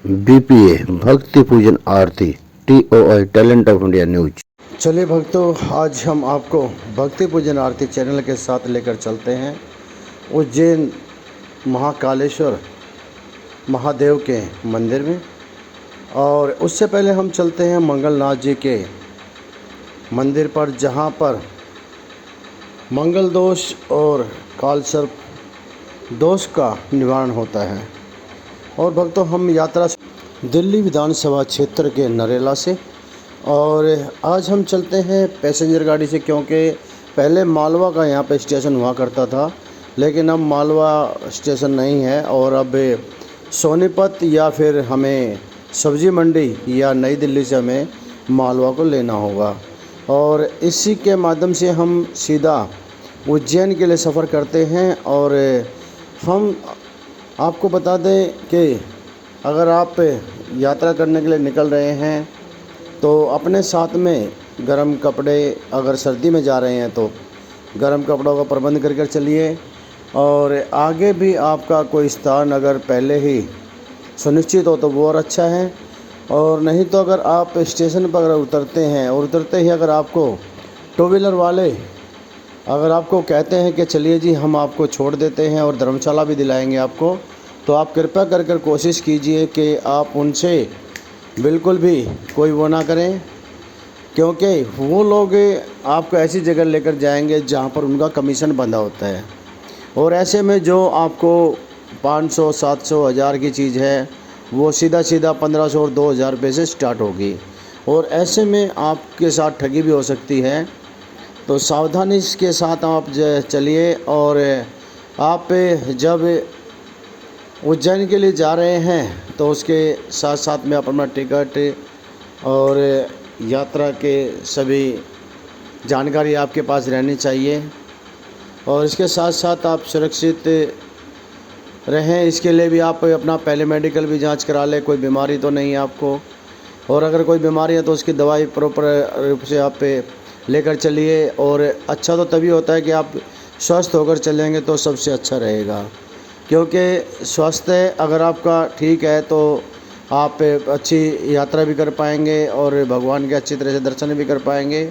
BPA भक्ति पूजन आरती TOI talent of India news. चलिए भक्तों, आज हम आपको भक्ति पूजन आरती चैनल के साथ लेकर चलते हैं उज्जैन महाकालेश्वर महादेव के मंदिर में। और उससे पहले हम चलते हैं मंगलनाथ जी के मंदिर पर, जहां पर मंगल दोष और कालसर्प दोष का निवारण होता है। और भक्तों, हम यात्रा दिल्ली विधानसभा क्षेत्र के नरेला से, और आज हम चलते हैं पैसेंजर गाड़ी से, क्योंकि पहले मालवा का यहाँ पे स्टेशन हुआ करता था, लेकिन अब मालवा स्टेशन नहीं है और अब सोनीपत या फिर हमें सब्जी मंडी या नई दिल्ली से हमें मालवा को लेना होगा। और इसी के माध्यम से हम सीधा उज्जैन के लिए सफ़र करते हैं। और हम आपको बता दें कि अगर आप यात्रा करने के लिए निकल रहे हैं तो अपने साथ में गर्म कपड़े, अगर सर्दी में जा रहे हैं तो गर्म कपड़ों का प्रबंध कर चलिए। और आगे भी आपका कोई स्थान अगर पहले ही सुनिश्चित हो तो वो और अच्छा है। और नहीं तो अगर आप स्टेशन पर अगर उतरते हैं और उतरते ही अगर आपको टू व्हीलर वाले अगर आपको कहते हैं कि चलिए जी हम आपको छोड़ देते हैं और धर्मशाला भी दिलाएंगे आपको, तो आप कृपया कर कोशिश कीजिए कि आप उनसे बिल्कुल भी कोई वो ना करें, क्योंकि वो लोग आपको ऐसी जगह लेकर जाएंगे जहां पर उनका कमीशन बंधा होता है। और ऐसे में जो आपको 500, 700, 1000 की चीज़ है वो सीधा 1500 और 2000 रुपये से स्टार्ट होगी। और ऐसे में आपके साथ ठगी भी हो सकती है, तो सावधानी के साथ आप चलिए। और आप जब उज्जैन के लिए जा रहे हैं तो उसके साथ साथ में अपना टिकट और यात्रा के सभी जानकारी आपके पास रहनी चाहिए। और इसके साथ साथ आप सुरक्षित रहें, इसके लिए भी आप अपना पहले मेडिकल भी जांच करा लें, कोई बीमारी तो नहीं है आपको। और अगर कोई बीमारी है तो उसकी दवाई प्रॉपर रूप से आप लेकर चलिए। और अच्छा तो तभी होता है कि आप स्वस्थ होकर चलेंगे तो सबसे अच्छा रहेगा, क्योंकि स्वास्थ्य अगर आपका ठीक है तो आप अच्छी यात्रा भी कर पाएंगे और भगवान के अच्छी तरह से दर्शन भी कर पाएंगे।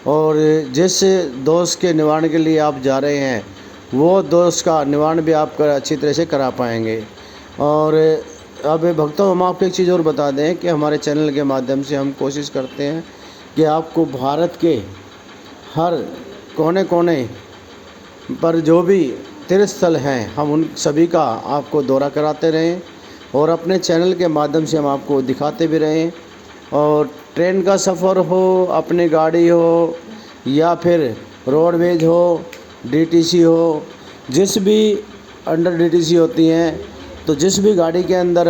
और जिस दोष के निवारण के लिए आप जा रहे हैं वो दोष का निवारण भी आप अच्छी तरह से करा पाएंगे। और अब भक्तों, हम आपको एक चीज़ और बता दें कि हमारे चैनल के माध्यम से हम कोशिश करते हैं कि आपको भारत के हर कोने कोने पर जो भी तीर्थ स्थल हैं हम उन सभी का आपको दौरा कराते रहें और अपने चैनल के माध्यम से हम आपको दिखाते भी रहें। और ट्रेन का सफ़र हो, अपनी गाड़ी हो या फिर रोडवेज हो, DTC हो, जिस भी अंडर DTC होती हैं, तो जिस भी गाड़ी के अंदर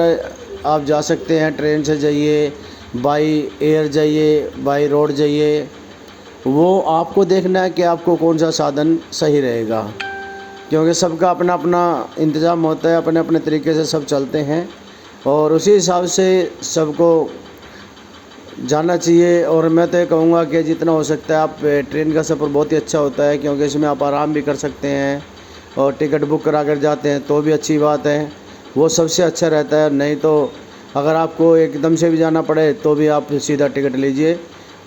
आप जा सकते हैं, ट्रेन से जाइए, बाई एयर जाइए, बाई रोड जाइए, वो आपको देखना है कि आपको कौन सा साधन सही रहेगा, क्योंकि सबका अपना अपना इंतज़ाम होता है, अपने अपने तरीके से सब चलते हैं और उसी हिसाब से सबको जाना चाहिए। और मैं तो ये कहूँगा कि जितना हो सकता है आप ट्रेन का सफ़र बहुत ही अच्छा होता है, क्योंकि इसमें आप आराम भी कर सकते हैं और टिकट बुक करा कर जाते हैं तो भी अच्छी बात है, वो सबसे अच्छा रहता है। नहीं तो अगर आपको एकदम से भी जाना पड़े तो भी आप सीधा टिकट लीजिए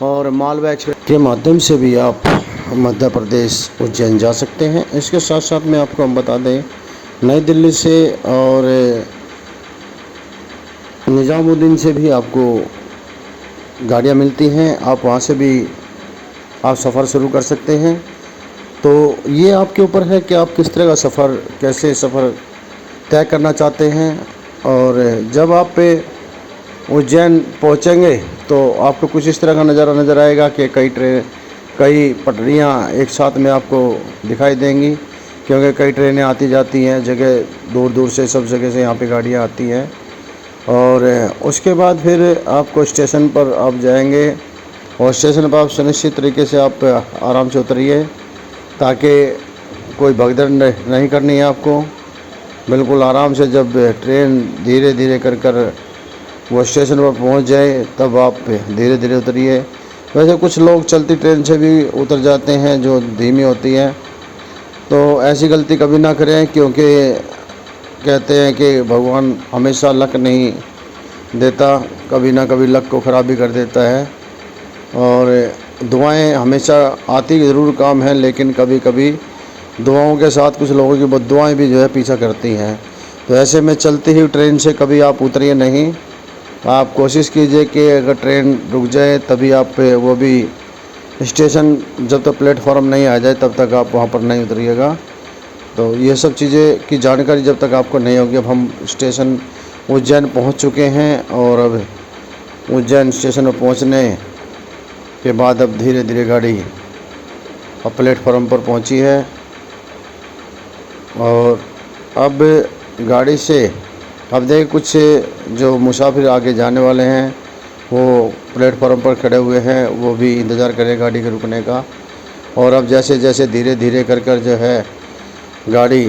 और मालवा एक्सप्रेस के माध्यम से भी आप मध्य प्रदेश उज्जैन जा सकते हैं। इसके साथ साथ में आपको हम बता दें, नई दिल्ली से और निज़ामुद्दीन से भी आपको गाड़ियाँ मिलती हैं, आप वहाँ से भी आप सफ़र शुरू कर सकते हैं। तो ये आपके ऊपर है कि आप किस तरह का सफ़र, कैसे सफ़र तय करना चाहते हैं। और जब आप उज्जैन पहुँचेंगे तो आपको कुछ इस तरह का नज़ारा नज़र आएगा कि कई पटरियाँ एक साथ में आपको दिखाई देंगी, क्योंकि कई ट्रेनें आती जाती हैं, जगह दूर दूर से सब जगह से यहाँ पे गाड़ियाँ आती हैं। और उसके बाद फिर आपको स्टेशन पर आप जाएंगे और स्टेशन पर आप सुनिश्चित तरीके से आप आराम से उतरिए, ताकि कोई भगदड़ नहीं करनी है आपको। बिल्कुल आराम से जब ट्रेन धीरे धीरे कर वो स्टेशन पर पहुंच जाए तब आप धीरे धीरे उतरिए। वैसे कुछ लोग चलती ट्रेन से भी उतर जाते हैं जो धीमी होती है, तो ऐसी गलती कभी ना करें, क्योंकि कहते हैं कि भगवान हमेशा लक नहीं देता, कभी ना कभी लक को ख़राब भी कर देता है। और दुआएं हमेशा आती ज़रूर काम है, लेकिन कभी कभी दुआओं के साथ कुछ लोगों की बद्दुआएं भी जो है पीछा करती हैं। तो ऐसे में चलती हुई ट्रेन से कभी आप उतरिए नहीं। आप कोशिश कीजिए कि अगर ट्रेन रुक जाए तभी आप वो भी स्टेशन, जब तक प्लेटफॉर्म नहीं आ जाए तब तक आप वहाँ पर नहीं उतरिएगा। तो ये सब चीज़ें की जानकारी जब तक आपको नहीं होगी। अब हम स्टेशन उज्जैन पहुँच चुके हैं और अब उज्जैन स्टेशन पर पहुँचने के बाद अब धीरे धीरे गाड़ी अब प्लेटफॉर्म पर पहुँची है। और अब गाड़ी से अब देखिए कुछ जो मुसाफिर आगे जाने वाले हैं वो प्लेटफॉर्म पर खड़े हुए हैं, वो भी इंतज़ार करें गाड़ी के रुकने का। और अब जैसे जैसे धीरे धीरे कर जो है गाड़ी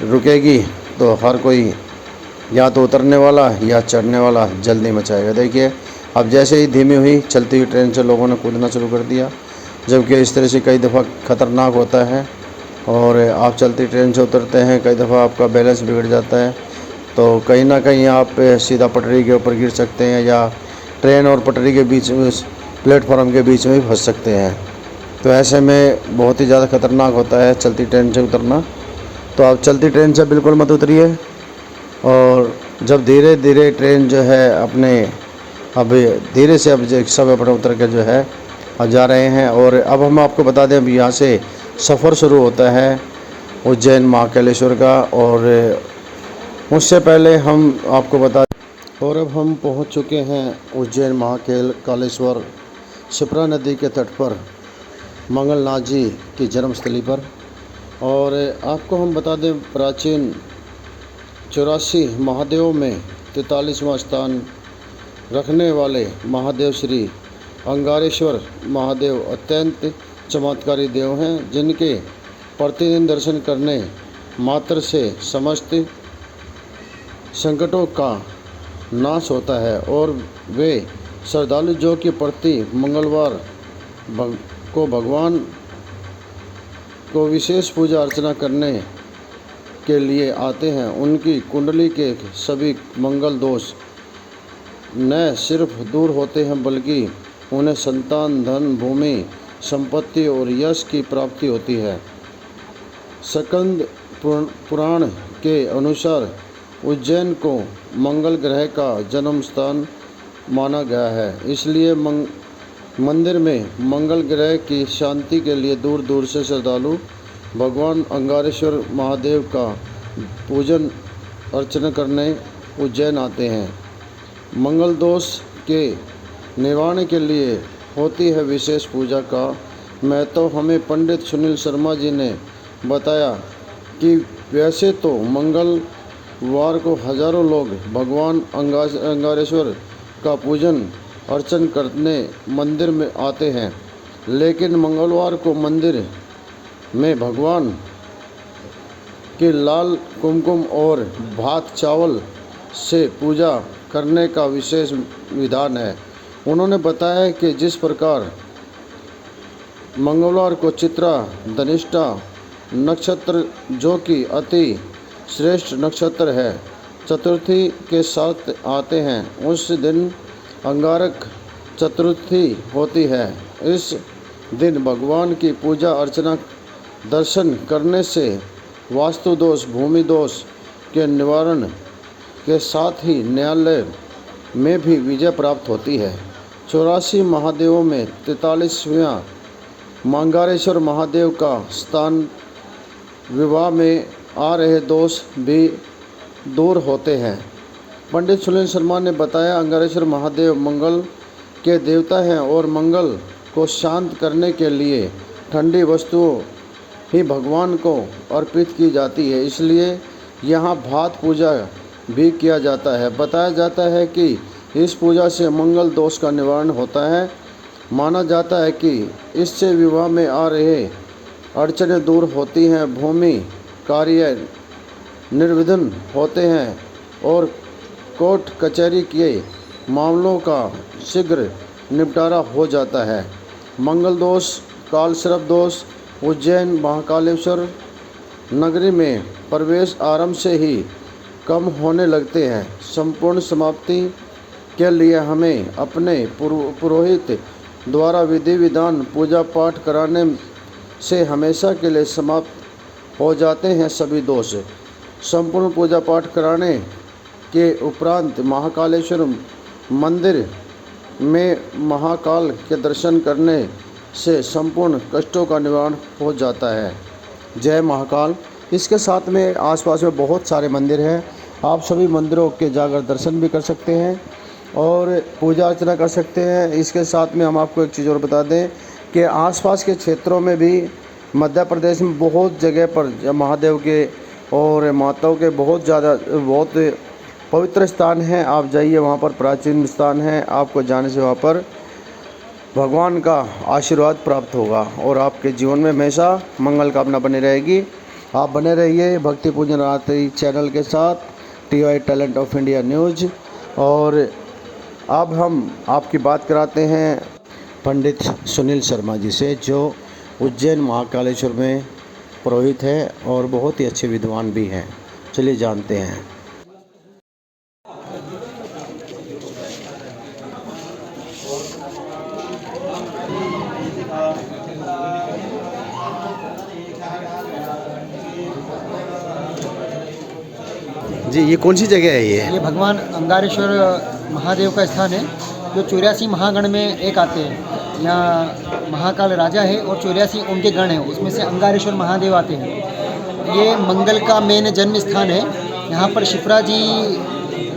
रुकेगी तो हर कोई या तो उतरने वाला या चढ़ने वाला जल्दी मचाएगा। देखिए अब जैसे ही धीमी हुई चलती हुई ट्रेन से लोगों ने कूदना शुरू कर दिया, जबकि इस तरह से कई दफ़ा ख़तरनाक होता है। और आप चलती ट्रेन से उतरते हैं, कई दफ़ा आपका बैलेंस बिगड़ जाता है, तो कहीं ना कहीं आप सीधा पटरी के ऊपर गिर सकते हैं या ट्रेन और पटरी के बीच में, प्लेटफॉर्म के बीच में भी फंस सकते हैं। तो ऐसे में बहुत ही ज़्यादा ख़तरनाक होता है चलती ट्रेन से उतरना। तो आप चलती ट्रेन से बिल्कुल मत उतरिए। और जब धीरे धीरे ट्रेन जो है अपने अब धीरे से अब सब अपने उतर के जो है अब जा रहे हैं। और अब हम आपको बता दें, अब यहाँ से सफ़र शुरू होता है उज्जैन महाकालेश्वर का। और उससे पहले हम आपको बता, और अब हम पहुँच चुके हैं उज्जैन महाकालेश्वर शिप्रा नदी के तट पर मंगलनाथ जी की जन्मस्थली पर। और आपको हम बता दें, प्राचीन 84 महादेवों में 43वां स्थान रखने वाले महादेव श्री अंगारेश्वर महादेव अत्यंत चमत्कारी देव हैं, जिनके प्रतिदिन दर्शन करने मात्र से समस्त संकटों का नाश होता है। और वे श्रद्धालु जो कि प्रति मंगलवार को भगवान को विशेष पूजा अर्चना करने के लिए आते हैं, उनकी कुंडली के सभी मंगल दोष न सिर्फ दूर होते हैं बल्कि उन्हें संतान, धन, भूमि, संपत्ति और यश की प्राप्ति होती है। स्कंद पुराण के अनुसार उज्जैन को मंगल ग्रह का जन्म स्थान माना गया है, इसलिए मंदिर में मंगल ग्रह की शांति के लिए दूर दूर से श्रद्धालु भगवान अंगारेश्वर महादेव का पूजन अर्चना करने उज्जैन आते हैं। मंगल दोष के निवारण के लिए होती है विशेष पूजा का महत्व। हमें पंडित सुनील शर्मा जी ने बताया कि वैसे तो मंगलवार को हजारों लोग भगवान अंगारेश्वर का पूजन अर्चन करने मंदिर में आते हैं, लेकिन मंगलवार को मंदिर में भगवान के लाल कुमकुम और भात चावल से पूजा करने का विशेष विधान है। उन्होंने बताया कि जिस प्रकार मंगलवार को चित्रा धनिष्ठा नक्षत्र, जो कि अति श्रेष्ठ नक्षत्र है, चतुर्थी के साथ आते हैं, उस दिन अंगारक चतुर्थी होती है। इस दिन भगवान की पूजा अर्चना दर्शन करने से वास्तु दोष, भूमि दोष के निवारण के साथ ही न्यायालय में भी विजय प्राप्त होती है। 84 महादेवों में 43वां मंगारेश्वर महादेव का स्थान विवाह में आ रहे दोष भी दूर होते हैं। पंडित सुनील शर्मा ने बताया, अंगारेश्वर महादेव मंगल के देवता हैं और मंगल को शांत करने के लिए ठंडी वस्तुओं ही भगवान को अर्पित की जाती है, इसलिए यहाँ भात पूजा भी किया जाता है। बताया जाता है कि इस पूजा से मंगल दोष का निवारण होता है। माना जाता है कि इससे विवाह में आ रहे अड़चनें दूर होती हैं, भूमि कार्य निर्विघ्न होते हैं और कोर्ट कचहरी के मामलों का शीघ्र निपटारा हो जाता है। मंगल दोष, कालसर्प दोष। उज्जैन महाकालेश्वर नगरी में प्रवेश आरंभ से ही कम होने लगते हैं। संपूर्ण समाप्ति के लिए हमें अपने पुरोहित द्वारा विधि विधान पूजा पाठ कराने से हमेशा के लिए समाप्त हो जाते हैं सभी दोष। संपूर्ण पूजा पाठ कराने के उपरांत महाकालेश्वर मंदिर में महाकाल के दर्शन करने से संपूर्ण कष्टों का निवारण हो जाता है। जय महाकाल। इसके साथ में आसपास में बहुत सारे मंदिर हैं। आप सभी मंदिरों के जाकर दर्शन भी कर सकते हैं और पूजा अर्चना कर सकते हैं। इसके साथ में हम आपको एक चीज़ और बता दें कि आसपास के क्षेत्रों में भी मध्य प्रदेश में बहुत जगह पर महादेव के और माताओं के बहुत पवित्र स्थान हैं। आप जाइए, वहाँ पर प्राचीन स्थान है। आपको जाने से वहाँ पर भगवान का आशीर्वाद प्राप्त होगा और आपके जीवन में हमेशा मंगल कामना बनी रहेगी। आप बने रहिए भक्ति पूजन आरती चैनल के साथ, TOI talent of India news. और अब हम आपकी बात कराते हैं पंडित सुनील शर्मा जी से, जो उज्जैन महाकालेश्वर में पुरोहित हैं और बहुत ही अच्छे विद्वान भी हैं। चलिए जानते हैं। जी, ये कौन सी जगह है? ये भगवान अंगारेश्वर महादेव का स्थान है, जो 84 महागण में एक आते हैं। यहाँ महाकाल राजा है और 84 उनके गण हैं, उसमें से अंगारेश्वर महादेव आते हैं। ये मंगल का मेन जन्म स्थान है। यहाँ पर शिप्रा जी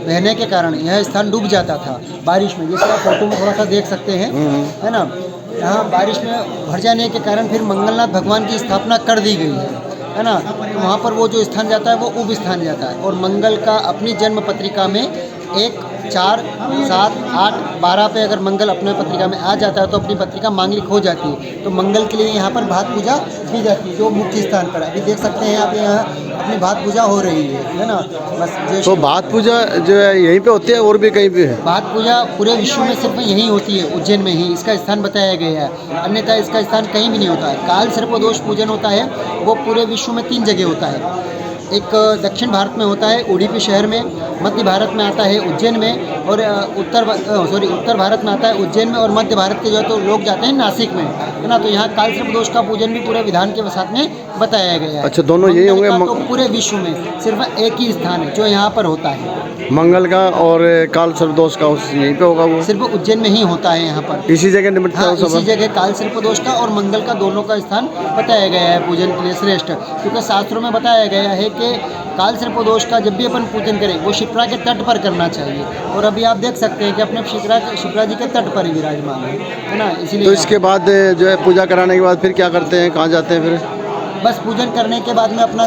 बहने के कारण यह स्थान डूब जाता था बारिश में, जैसे आप फोटो में थोड़ा सा देख सकते हैं, है ना। यहाँ बारिश में भर जाने के कारण फिर मंगलनाथ भगवान की स्थापना कर दी गई है ना। तो वहाँ पर वो जो स्थान जाता है वो उप स्थान जाता है। और मंगल का अपनी जन्म पत्रिका में 1, 4, 7, 8, 12 पे अगर मंगल अपने पत्रिका में आ जाता है तो अपनी पत्रिका मांगलिक हो जाती है। तो मंगल के लिए यहाँ पर भात पूजा की जाती है, जो मुख्य स्थान पर अभी देख सकते हैं आप, यहाँ अपनी भात पूजा हो रही है ना। बस तो भात पूजा जो है यहीं पे होती है और भी कहीं पे है? भात पूजा पूरे विश्व में सिर्फ यहीं होती है, उज्जैन में ही इसका स्थान बताया गया है, अन्यथा इसका स्थान कहीं भी नहीं होता है। काल सर्पदोष पूजन होता है वो पूरे विश्व में 3 जगह होता है। एक दक्षिण भारत में होता है उडुपी शहर में, मध्य भारत में आता है उज्जैन में, और उत्तर भारत में आता है उज्जैन में, और मध्य भारत के जो है तो लोग जाते हैं नासिक में, है ना। तो यहाँ काल सर्पदोष का पूजन भी पूरे विधान के साथ में बताया गया है। अच्छा, दोनों यही होंगे? तो पूरे विश्व में सिर्फ एक ही स्थान है जो यहाँ पर होता है, मंगल का और काल सर्पदोष का यहीं पे होगा? वो सिर्फ उज्जैन में ही होता है यहाँ पर, इसी जगह निमित्त। हाँ, इसी जगह काल सर्पदोष का और मंगल का दोनों का स्थान बताया गया है पूजन के लिए श्रेष्ठ। क्योंकि शास्त्रों में बताया गया है कि काल सर्पदोष का जब भी अपन पूजन करें वो शिप्रा के तट पर करना चाहिए। और अभी आप देख सकते हैं कि अपने शिप्रा जी के तट पर ही विराजमान है ना। इसीलिए तो इसके बाद जो है पूजा कराने के बाद फिर क्या करते हैं, कहाँ जाते हैं फिर? बस पूजन करने के बाद में अपना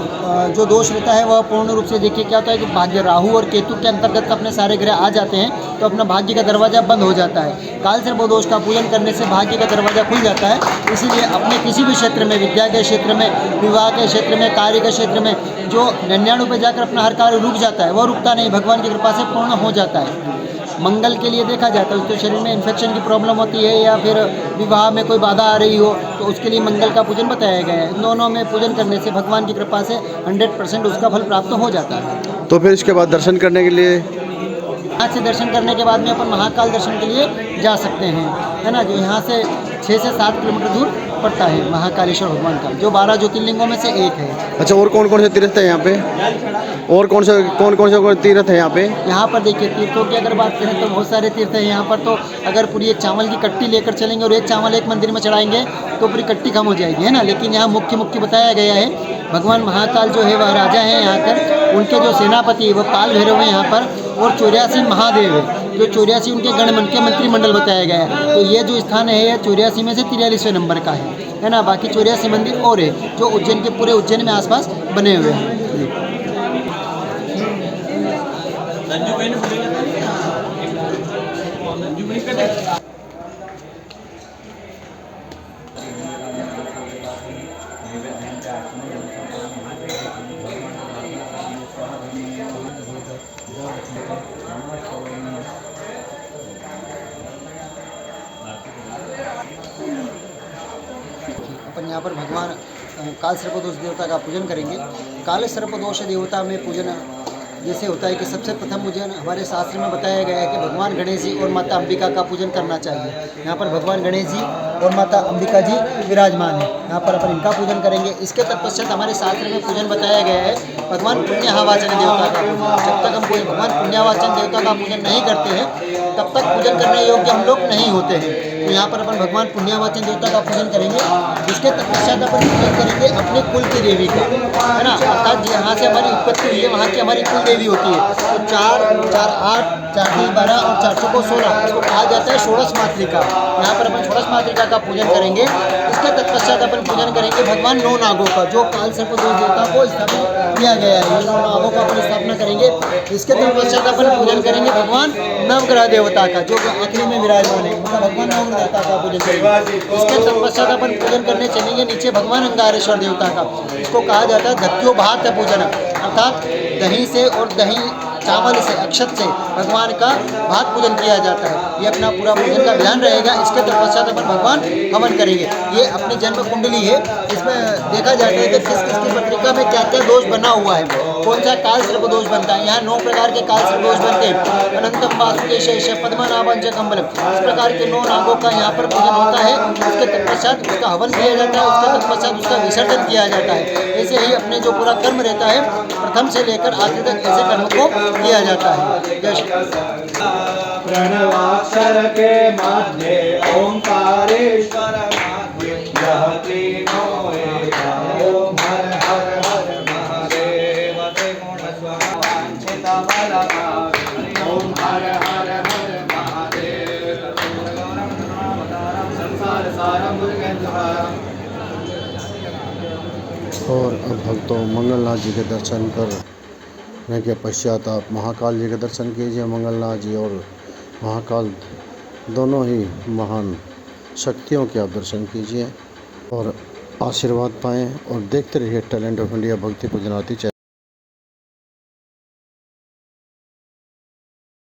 जो दोष रहता है वह पूर्ण रूप से, देखिए क्या होता है कि भाग्य राहु और केतु के अंतर्गत अपने सारे ग्रह आ जाते हैं तो अपना भाग्य का दरवाज़ा बंद हो जाता है। काल सर्पदोष का पूजन करने से भाग्य का दरवाज़ा खुल जाता है। इसीलिए अपने किसी भी क्षेत्र में, विद्या के क्षेत्र में, विवाह के क्षेत्र में, कार्य के क्षेत्र में जो 99 पे जाकर अपना हर कार्य रुक जाता है वह रुकता नहीं, भगवान की कृपा से पूर्ण हो जाता है। मंगल के लिए देखा जाता है, उसके शरीर में इन्फेक्शन की प्रॉब्लम होती है या फिर विवाह में कोई बाधा आ रही हो तो उसके लिए मंगल का पूजन बताया गया है। इन दोनों में पूजन करने से भगवान की कृपा से 100% उसका फल प्राप्त हो जाता है। तो फिर इसके बाद दर्शन करने के लिए, आज से दर्शन करने के बाद में अपन महाकाल दर्शन के लिए जा सकते हैं, है ना। जो यहाँ से 6 से 7 किलोमीटर दूर पड़ता है महाकालेश्वर भगवान का, जो 12 ज्योतिर्लिंगों में से एक है। अच्छा, और कौन कौन से तीर्थ है यहाँ पे? और कौन से तीर्थ है यहाँ पे? यहाँ पर देखिए तीर्थों की अगर बात करें तो बहुत सारे तीर्थ हैं यहाँ पर। तो अगर पूरी एक चावल की कट्टी लेकर चलेंगे और एक चावल एक मंदिर में चढ़ाएंगे तो पूरी कट्टी कम हो जाएगी, है ना। लेकिन यहाँ मुख्य बताया गया है, भगवान महाकाल जो है वह राजा है यहाँ पर, उनके जो सेनापति है वो काल भैरव है यहाँ पर, और 84 महादेव है, जो 84 उनके गण के मंत्रिमंडल बताया गया है। तो ये जो स्थान है यह 84 में से 43वें नंबर का है ना। बाकी 84 मंदिर और है जो उज्जैन के पूरे उज्जैन में आसपास बने हुए हैं। अपन यहाँ पर भगवान काल सर्पदोष देवता का पूजन करेंगे। काल सर्पदोष देवता में पूजन जैसे होता है कि सबसे प्रथम मुझे हमारे शास्त्र में बताया गया है कि भगवान गणेश जी और माता अंबिका का पूजन करना चाहिए। यहाँ पर भगवान गणेश जी और माता अंबिका जी विराजमान है, यहाँ पर अपन इनका पूजन करेंगे। इसके तत्पश्चात हमारे शास्त्र में पूजन बताया गया है भगवान पुण्यवाचन देवता का पूजन। जब तक हम कोई भगवान पुण्यवाचन देवता का पूजन नहीं करते हैं तब तक पूजन करने योग्य हम लोग नहीं होते हैं। तो यहाँ पर अपन भगवान पुण्यवाचन देवता का पूजन करेंगे। इसके तत्पश्चात अपन पूजन करेंगे अपने कुल की देवी का, है ना, अर्थात जहाँ से हमारी उत्पत्ति हुई है वहाँ की हमारी कुल देवी होती है। तो 4, 4, 8, 4, 3, 12 और 4 चौको 16 इसको कहा जाता है षोडश मातृका। यहाँ पर अपन षोडश मातृका का पूजन करेंगे। इसके तत्पश्चात अपन पूजन करेंगे भगवान 9 नागों का, जो काल सर्प दोष देवता को स्थापित किया गया है। 9 नागों का अपन स्थापना करेंगे। इसके तत्पश्चात अपन पूजन करेंगे भगवान नवग्रह देवता का, जो आखिरी में विराजमान है, मतलब भगवान नवग्रह देवता का पूजन करेंगे। इसके तत्पश्चात अपन पूजन करने चलेंगे नीचे भगवान अंगारेश्वर देवता का। इसको कहा जाता है दत्यो भात पूजन, अर्थात दही से और दही चावल से अक्षत से भगवान का भात पूजन किया जाता है। ये अपना पूरा पूजन का विधान रहेगा। इसके तत्पश्चात अपन भगवान हवन करेंगे। ये अपनी जन्म कुंडली है, इसमें देखा जाता है कि किस किस की पत्रिका में क्या क्या दोष बना हुआ है, कौन सा काल सर्प दोष बनता है। यहाँ 9 प्रकार के काल सर्प दोष बनते हैं। अनंतम वासुदेव शेष पद्मनाभं च कम्बलम, इस प्रकार के 9 नागों का यहाँ पर पूजन होता है। उसके तत्पश्चात उसका हवन किया जाता है। उसके तत्पश्चात उसका विसर्जन किया जाता है। ऐसे ही अपने जो पूरा कर्म रहता है प्रथम से लेकर आखिर तक ऐसे कर्म को किया जाता है। जय श्री कृष्ण। प्रणवाक्षर के मध्य ओंकारेश्वर मध्य यह तीनों एक ओम हर हर हर महादेव त्रिगुण स्वभावांछित बलभाग ओम हर हर हर महादेव संसार सारम मुर्गेन्द्रहारम। और अब भक्तों मंगलनाथ जी के दर्शन करने के पश्चात आप महाकाल जी के दर्शन कीजिए। मंगलनाथ जी और महाकाल दोनों ही महान शक्तियों के आप दर्शन कीजिए और आशीर्वाद पाएँ। और देखते रहिए टैलेंट ऑफ इंडिया भक्ति पूजन आरती चैनल।